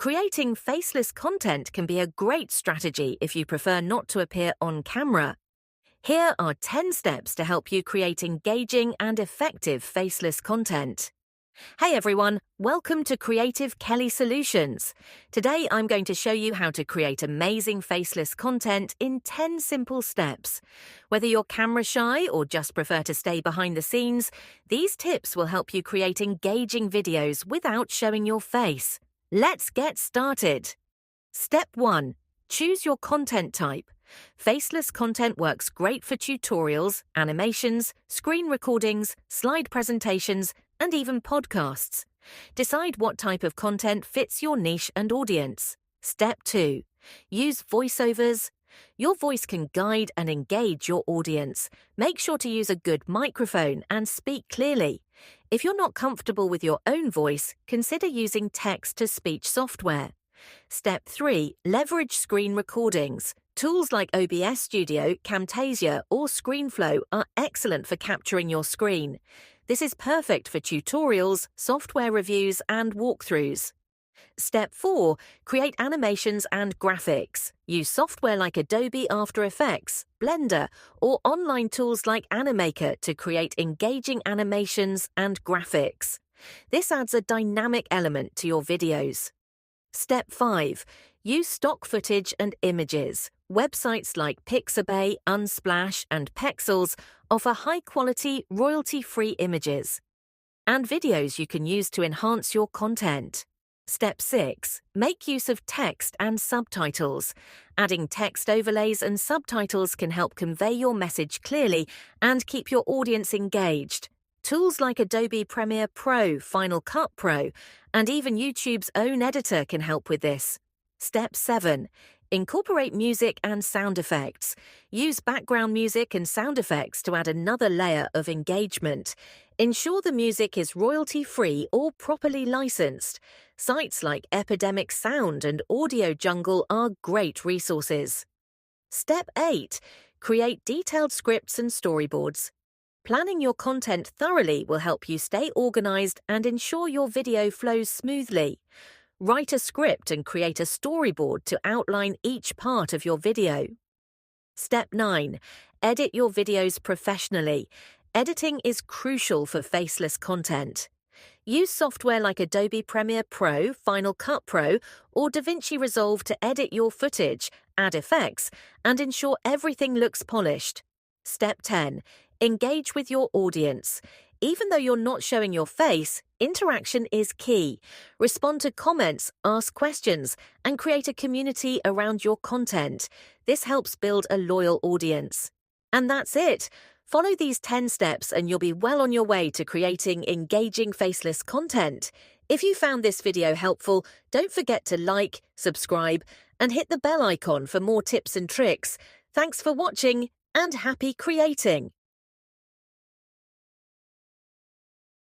Creating faceless content can be a great strategy if you prefer not to appear on camera. Here are 10 steps to help you create engaging and effective faceless content. Hey everyone, welcome to Creative Kelly Solutions. Today I'm going to show you how to create amazing faceless content in 10 simple steps. Whether you're camera shy or just prefer to stay behind the scenes, these tips will help you create engaging videos without showing your face. Let's get started. Step 1. Choose your content type. Faceless content works great for tutorials, animations, screen recordings, slide presentations, and even podcasts. Decide what type of content fits your niche and audience. Step 2. Use voiceovers. Your voice can guide and engage your audience. Make sure to use a good microphone and speak clearly. If you're not comfortable with your own voice, consider using text-to-speech software. Step 3. Leverage screen recordings. Tools like OBS Studio, Camtasia, or ScreenFlow are excellent for capturing your screen. This is perfect for tutorials, software reviews, and walkthroughs. Step 4. Create animations and graphics. Use software like Adobe After Effects, Blender, or online tools like Animaker to create engaging animations and graphics. This adds a dynamic element to your videos. Step 5. Use stock footage and images. Websites like Pixabay, Unsplash, and Pexels offer high-quality, royalty-free images and videos you can use to enhance your content. Step 6. Make use of text and subtitles. Adding text overlays and subtitles can help convey your message clearly and keep your audience engaged. Tools like Adobe Premiere Pro, Final Cut Pro, and even YouTube's own editor can help with this. Step 7. Incorporate music and sound effects. Use background music and sound effects to add another layer of engagement. Ensure the music is royalty-free or properly licensed. Sites like Epidemic Sound and Audio Jungle are great resources. Step 8. Create detailed scripts and storyboards. Planning your content thoroughly will help you stay organized and ensure your video flows smoothly. Write a script and create a storyboard to outline each part of your video. Step 9. Edit your videos professionally. Editing is crucial for faceless content. Use software like Adobe Premiere Pro, Final Cut Pro, or DaVinci Resolve to edit your footage, add effects, and ensure everything looks polished. Step 10. Engage with your audience. Even though you're not showing your face, interaction is key. Respond to comments, ask questions, and create a community around your content. This helps build a loyal audience. And that's it. Follow these 10 steps and you'll be well on your way to creating engaging faceless content. If you found this video helpful, don't forget to like, subscribe, and hit the bell icon for more tips and tricks. Thanks for watching and happy creating!